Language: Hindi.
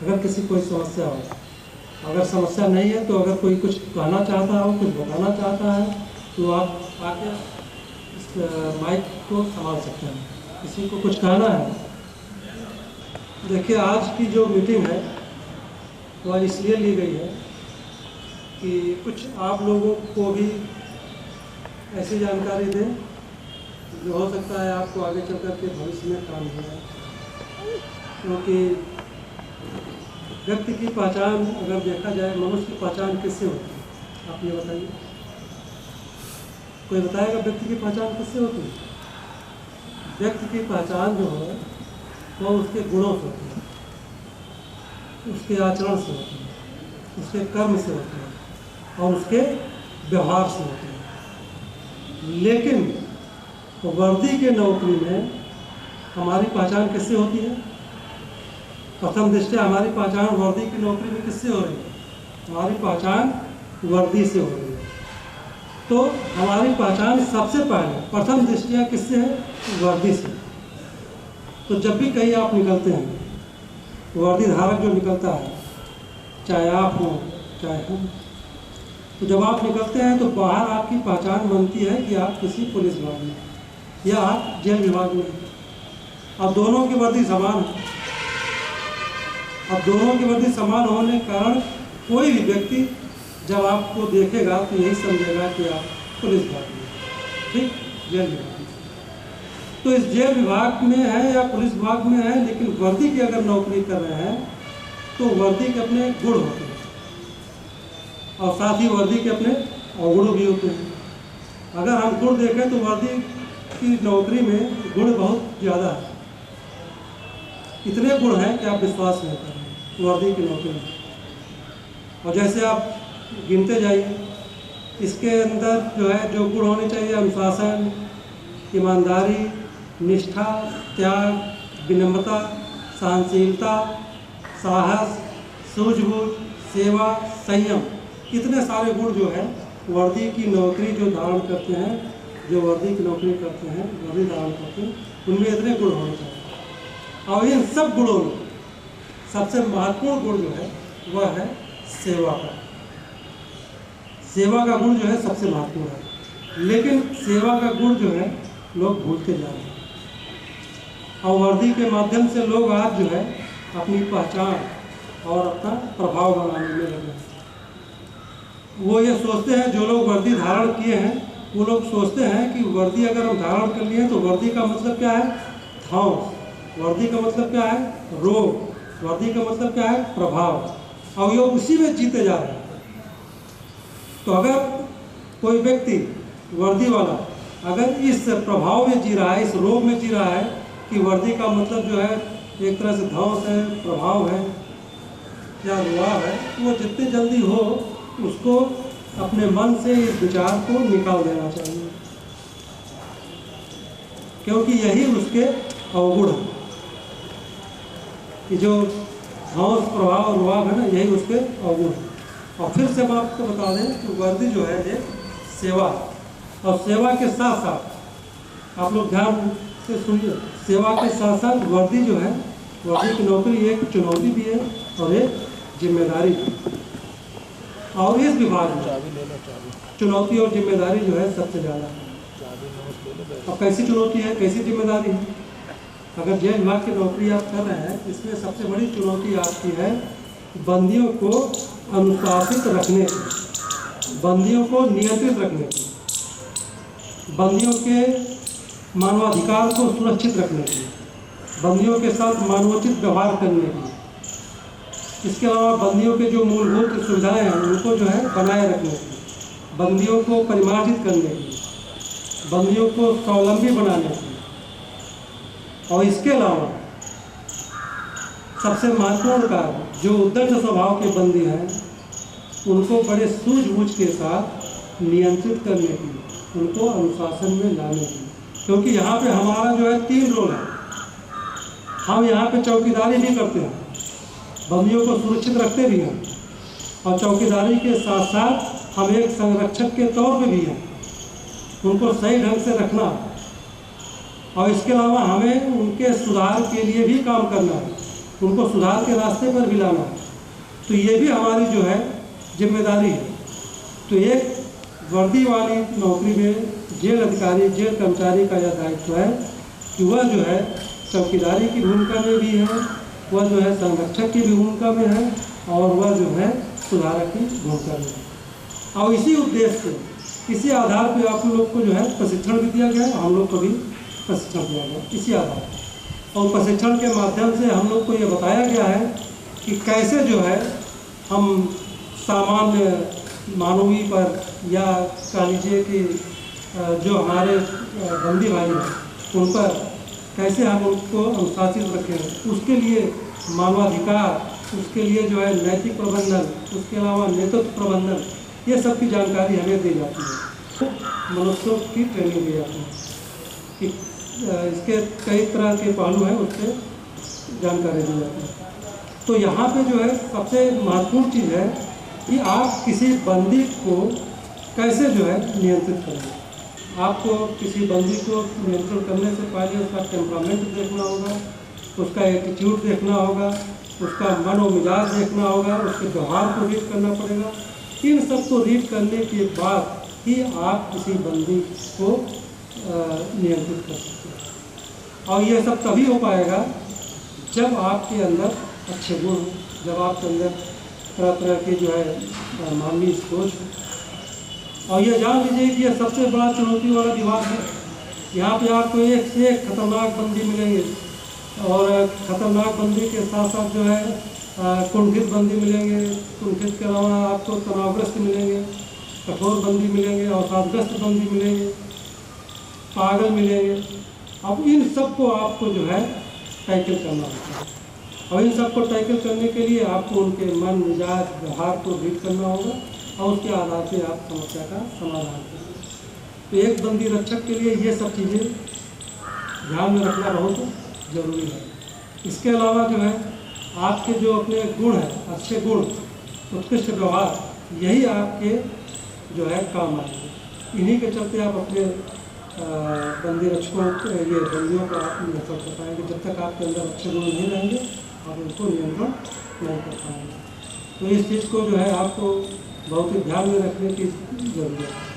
अगर किसी कोई समस्या हो, अगर समस्या नहीं है तो अगर कोई कुछ कहना चाहता हो, कुछ बताना चाहता है तो आप आके इस माइक को संभाल सकते हैं। किसी को कुछ कहना है। देखिए, आज की जो मीटिंग है वह इसलिए ली गई है कि कुछ आप लोगों को भी ऐसी जानकारी दें जो हो सकता है आपको आगे चल कर के भविष्य में काम हो जाए। क्योंकि व्यक्ति की पहचान अगर देखा जाए, मनुष्य की पहचान किससे होती है? आप ये बताइए, कोई बताएगा व्यक्ति की पहचान किससे होती है? व्यक्ति की पहचान जो है वो उसके गुणों से होती है, उसके आचरण से होती है, उसके कर्म से होती है और उसके व्यवहार से होती है। लेकिन वर्दी के नौकरी में हमारी पहचान किससे होती है? प्रथम दृष्टया हमारी पहचान वर्दी की नौकरी में किससे हो रही है? हमारी पहचान वर्दी से हो रही है। तो हमारी पहचान सबसे पहले प्रथम दृष्टया किससे है? वर्दी से। तो जब भी कहीं आप निकलते हैं, वर्दी धारक जो निकलता है, चाहे आप हो चाहे हम, तो जब आप निकलते हैं तो बाहर आपकी पहचान बनती है कि आप किसी पुलिस विभाग में या आप जेल विभाग में। अब दोनों की वर्दी समान है। अब दोनों की वर्दी समान होने के कारण कोई भी व्यक्ति जब आपको देखेगा तो यही समझेगा कि आप पुलिस विभाग में, ठीक, जेल विभाग में। तो इस जेल विभाग में है या पुलिस विभाग में है, लेकिन वर्दी की अगर नौकरी कर रहे हैं तो वर्दी के अपने गुण होते हैं और साथ ही वर्दी के अपने अवगुण भी होते हैं। अगर हम गुण देखें तो वर्दी की नौकरी में गुण बहुत ज़्यादा है। इतने गुण हैं कि आप विश्वास नहीं करेंगे वर्दी की नौकरी में। और जैसे आप गिनते जाइए, इसके अंदर जो है जो गुण होने चाहिए: अनुशासन, ईमानदारी, निष्ठा, त्याग, विनम्रता, सहनशीलता, साहस, सूझबूझ, सेवा, संयम। इतने सारे गुण जो है वर्दी की नौकरी जो धारण करते हैं, जो वर्दी की नौकरी करते हैं, वर्दी धारण करते हैं, उनमें इतने गुण होने चाहिए। और इन सब गुणों में सबसे महत्वपूर्ण गुण जो है वह है सेवा का। सेवा का गुण जो है सबसे महत्वपूर्ण है, लेकिन सेवा का गुण जो है लोग भूलते जा रहे हैं। और वर्दी के माध्यम से लोग आज जो है अपनी पहचान और अपना प्रभाव बनाने में लगे हैं। वो ये सोचते हैं, जो लोग वर्दी धारण किए हैं वो लोग सोचते हैं कि वर्दी अगर हम धारण कर लिए तो वर्दी का मतलब क्या है? धौंस। वर्दी का मतलब क्या है? रोग। वर्दी का मतलब क्या है? प्रभाव। और ये उसी में जीते जा रहे हैं। तो अगर कोई व्यक्ति वर्दी वाला अगर इस प्रभाव में जी रहा है, इस रोग में जी रहा है कि वर्दी का मतलब जो है एक तरह से धौंस है, प्रभाव है या रुआब है, तो वो जितनी जल्दी हो उसको अपने मन से इस विचार को निकाल देना चाहिए, क्योंकि यही उसके अवगुण है। कि जो धौंस, प्रभाव और रुआब है ना, यही उसके अवगुण है। और फिर से हम आपको बता दें कि वर्दी जो है एक सेवा, और सेवा के साथ साथ आप लोग ध्यान से सुनिए, सेवा के साथ साथ वर्दी जो है, वर्दी की नौकरी एक चुनौती भी है और एक जिम्मेदारी भी। और इस विभाग में चुनौती और जिम्मेदारी जो है सबसे ज़्यादा है। अब कैसी चुनौती है, कैसी जिम्मेदारी है? अगर जेल विभाग की नौकरी आप कर रहे हैं, इसमें सबसे बड़ी चुनौती आपकी है बंदियों को अनुशासित रखने की, बंदियों को नियंत्रित रखने की, बंदियों के मानवाधिकार को सुरक्षित रखने की, बंदियों के साथ मानवोचित व्यवहार करने की, इसके अलावा बंदियों के जो मूलभूत सुविधाएं हैं उनको जो है बनाए रखने की, बंदियों को परिमार्जित करने की, बंदियों को स्वावलंबी बनाने की। और इसके अलावा सबसे महत्वपूर्ण कार्य, जो उद्दंड स्वभाव के बंदी हैं उनको बड़े सूझबूझ के साथ नियंत्रित करने की, उनको अनुशासन में लाने की। क्योंकि यहाँ पे हमारा जो है 3 रोल है। हम यहाँ पे चौकीदारी भी करते हैं, बंदियों को सुरक्षित रखते भी हैं, और चौकीदारी के साथ साथ हम एक संरक्षक के तौर पे भी हैं, उनको सही ढंग से रखना। और इसके अलावा हमें उनके सुधार के लिए भी काम करना है। उनको सुधार के रास्ते पर भी लाना है। तो ये भी हमारी जो है जिम्मेदारी है। तो एक वर्दी वाली नौकरी में जेल अधिकारी, जेल कर्मचारी का यह दायित्व है कि वह जो है चौकीदारी की भूमिका में भी है, वह जो है संरक्षक की भी भूमिका में है, और वह जो है सुधारक की भूमिका में है। और इसी उद्देश्य से, इसी आधार पर आप लोग को जो है प्रशिक्षण भी दिया गया है, हम लोग को भी प्रशिक्षण दिया गया इसी आधार पर। और प्रशिक्षण के माध्यम से हम लोग को ये बताया गया है कि कैसे जो है हम सामान्य मानवीय पर, या कह लीजिए कि जो हमारे बंदी भाई हैं उन पर कैसे हम उनको अनुशासित रखें, उसके लिए मानवाधिकार, उसके लिए जो है नैतिक प्रबंधन, उसके अलावा नेतृत्व प्रबंधन, ये सब की जानकारी हमें दी जाती है। मनुष्यों की ट्रेनिंग दी जाती है कि इसके कई तरह के पहलू हैं, उससे जानकारी दी जाती है। तो यहाँ पे जो है सबसे महत्वपूर्ण चीज़ है कि आप किसी बंदी को कैसे जो है नियंत्रित करें। आपको किसी बंदी को नियंत्रण करने से पहले उसका टेम्परामेंट देखना होगा, उसका एटीट्यूड देखना होगा, उसका मन और मिजाज देखना होगा, उसके व्यवहार को रीड करना पड़ेगा। इन सब को रीड करने के बाद ही आप किसी बंदी को नियंत्रित कर सकते हैं। और ये सब तभी हो पाएगा जब आपके अंदर अच्छे गुण, जब आपके अंदर तरह तरह की जो है मानवीय सोच है। और ये जान लीजिए कि ये सबसे बड़ा चुनौती वाला विभाग है। यहाँ पे आपको एक से एक खतरनाक बंदी मिलेंगे, और खतरनाक बंदी के साथ साथ जो है कुंठित बंदी मिलेंगे, कुंठित के अलावा आपको तनावग्रस्त मिलेंगे, कठोर बंदी मिलेंगे, अवसादग्रस्त बंदी मिलेंगे, पागल मिलेंगे। अब इन सब को आपको जो है टैकल करना होता है, और इन सब को टैकल करने के लिए आपको उनके मन, मिजाज, व्यवहार को रीड करना होगा, और उसके आधार पर आप समस्या का समाधान करेंगे। तो एक बंदी रक्षक के लिए ये सब चीज़ें ध्यान में रखना बहुत ज़रूरी है। इसके अलावा जो है आपके जो अपने गुण हैं, अच्छे गुण, उत्कृष्ट व्यवहार, यही आपके जो है काम आएंगे। इन्हीं के चलते आप अपने बंदी रक्षकों, ये बंदियों को आप नियंत्रण कर पाएंगे। जब तक आपके अंदर अच्छे गुण नहीं रहेंगे, आप उनको नियंत्रण नहीं कर पाएंगे। तो इस चीज़ को जो है आपको बहुत ही ध्यान में रखने की ज़रूरत है।